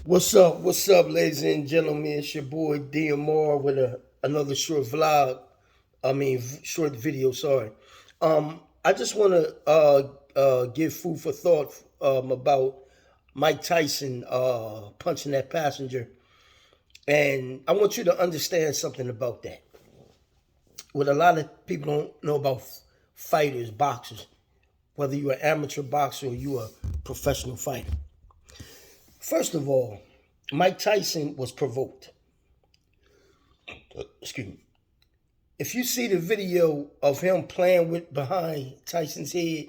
What's up, ladies and gentlemen? It's your boy DMR with another short vlog. Short video. Sorry. I just want to give food for thought about Mike Tyson punching that passenger, and I want you to understand something about that. What a lot of people don't know about fighters, boxers, whether you're an amateur boxer or you're a professional fighter. First of all, Mike Tyson was provoked. Excuse me. If you see the video of him playing with behind Tyson's head,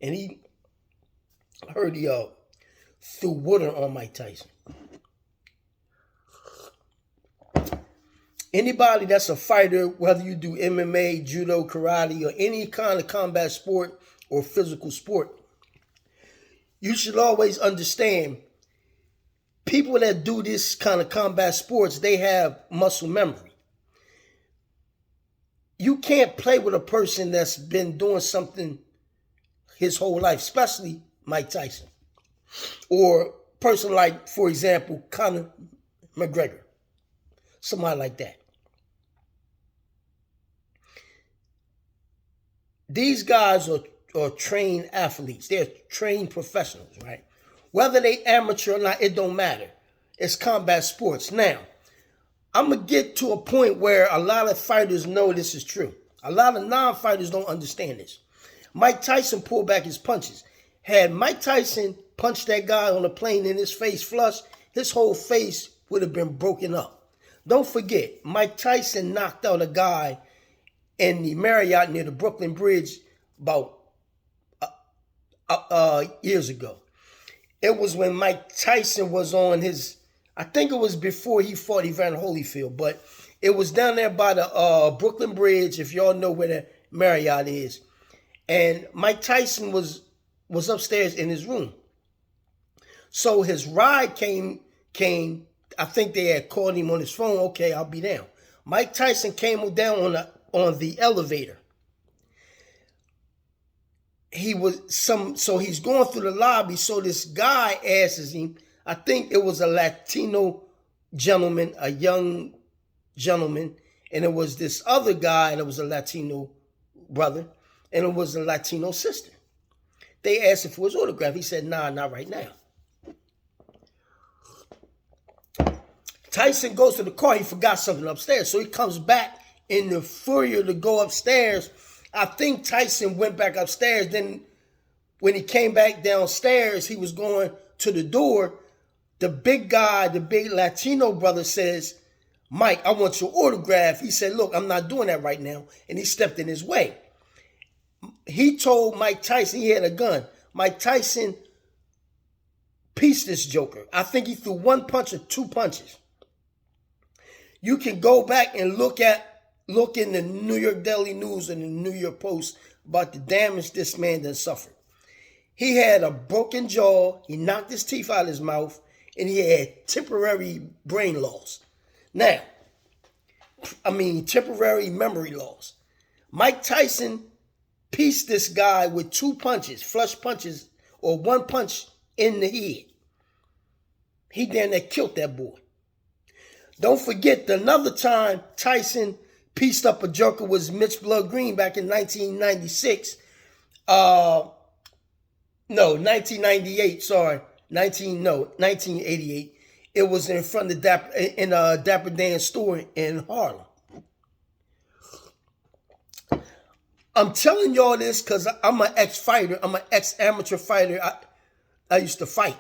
and he heard he threw water on Mike Tyson. Anybody that's a fighter, whether you do MMA, judo, karate, or any kind of combat sport or physical sport, you should always understand people that do this kind of combat sports, they have muscle memory. You can't play with a person that's been doing something his whole life, especially Mike Tyson. Or a person like, for example, Conor McGregor. Somebody like that. These guys are trained athletes. They're trained professionals, right? Whether they amateur or not, it don't matter. It's combat sports. Now, I'm going to get to a point where a lot of fighters know this is true. A lot of non-fighters don't understand this. Mike Tyson pulled back his punches. Had Mike Tyson punched that guy on the plane in his face flush, his whole face would have been broken up. Don't forget, Mike Tyson knocked out a guy in the Marriott near the Brooklyn Bridge about years ago. It was when Mike Tyson was on his, I think it was before he fought Evander Holyfield, but it was down there by the Brooklyn Bridge, if y'all know where the Marriott is. And Mike Tyson was upstairs in his room. So his ride came, I think they had called him on his phone, okay, I'll be down. Mike Tyson came down on the elevator. So he's going through the lobby. So this guy asks him, I think it was a Latino gentleman, a young gentleman, and it was this other guy that was a Latino brother, and it was a Latino sister. They asked him for his autograph. He said, nah, not right now. Tyson goes to the car. He forgot something upstairs. So he comes back in the foyer to go upstairs. I think Tyson went back upstairs. Then when he came back downstairs, he was going to the door. The big guy, the big Latino brother says, Mike, I want your autograph. He said, look, I'm not doing that right now. And he stepped in his way. He told Mike Tyson he had a gun. Mike Tyson pieced this joker. I think he threw one punch or two punches. You can go back and look in the New York Daily News and the New York Post about the damage this man done suffered. He had a broken jaw, he knocked his teeth out of his mouth, and he had temporary brain loss. Temporary memory loss. Mike Tyson pieced this guy with two punches, flush punches, or one punch in the head. He damn near killed that boy. Don't forget, another time Tyson pieced up a joker was Mitch Blood Green back in 1996. 1998, sorry. 1988. It was in front of Dapper Dan's store in Harlem. I'm telling y'all this because I'm an ex-fighter. I'm an ex-amateur fighter. I used to fight.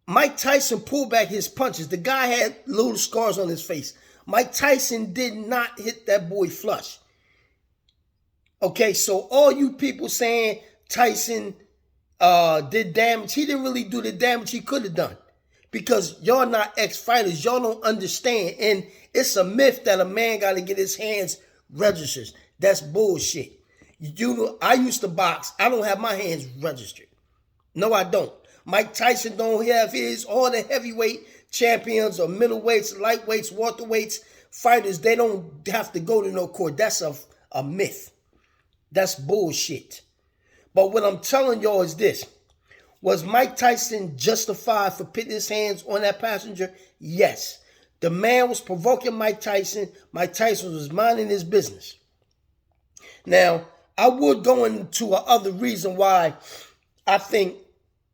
Mike Tyson pulled back his punches. The guy had little scars on his face. Mike Tyson did not hit that boy flush. Okay, so all you people saying Tyson did damage, he didn't really do the damage he could have done. Because y'all not ex-fighters, y'all don't understand. And it's a myth that a man got to get his hands registered. That's bullshit. I used to box. I don't have my hands registered. No, I don't. Mike Tyson don't have his. All the heavyweight champions or middleweights, lightweights, welterweights, fighters, they don't have to go to no court. That's a myth. That's bullshit. But what I'm telling y'all is this. Was Mike Tyson justified for putting his hands on that passenger? Yes. The man was provoking Mike Tyson. Mike Tyson was minding his business. Now, I would go into another reason why I think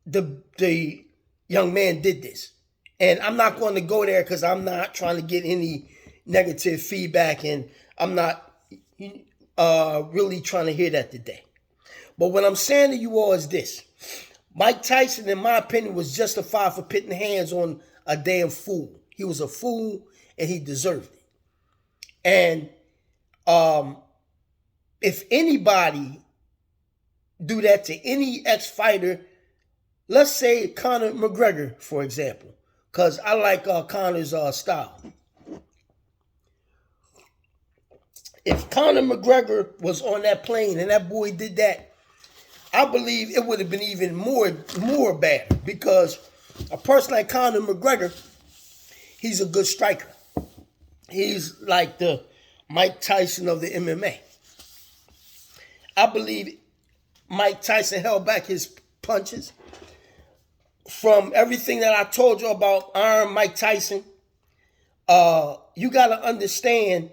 the young man did this. And I'm not going to go there because I'm not trying to get any negative feedback, and I'm not really trying to hear that today. But what I'm saying to you all is this. Mike Tyson, in my opinion, was justified for putting hands on a damn fool. He was a fool, and he deserved it. And if anybody do that to any ex-fighter, let's say Conor McGregor, for example, because I like Conor's style. If Conor McGregor was on that plane and that boy did that, I believe it would have been even more bad, because a person like Conor McGregor, he's a good striker. He's like the Mike Tyson of the MMA. I believe Mike Tyson held back his punches. From everything that I told you about Iron Mike Tyson, you got to understand,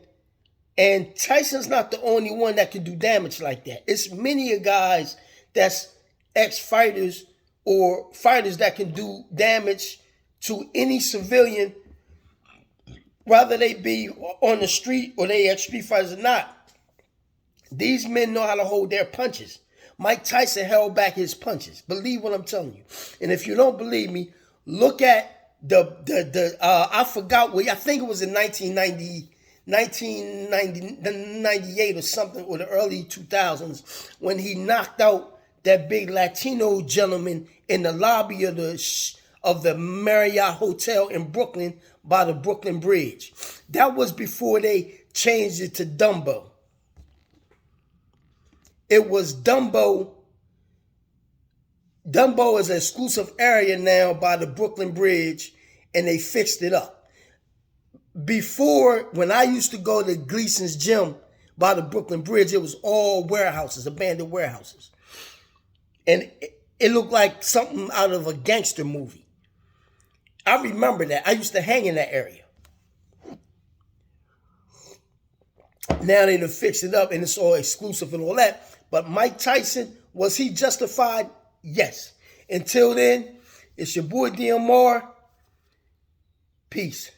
and Tyson's not the only one that can do damage like that. It's many guys that's ex-fighters or fighters that can do damage to any civilian, whether they be on the street or they ex-street fighters or not. These men know how to hold their punches. Mike Tyson held back his punches. Believe what I'm telling you. And if you don't believe me, look at I forgot what, I think it was in 1998 or something, or the early 2000s, when he knocked out that big Latino gentleman in the lobby of the Marriott Hotel in Brooklyn by the Brooklyn Bridge. That was before they changed it to Dumbo. It was Dumbo. Dumbo is an exclusive area now by the Brooklyn Bridge, and they fixed it up. Before, when I used to go to Gleason's gym by the Brooklyn Bridge, it was all warehouses, abandoned warehouses. And it looked like something out of a gangster movie. I remember that. I used to hang in that area. Now they done fixed it up and it's all exclusive and all that. But Mike Tyson, was he justified? Yes. Until then, it's your boy DMR. Peace.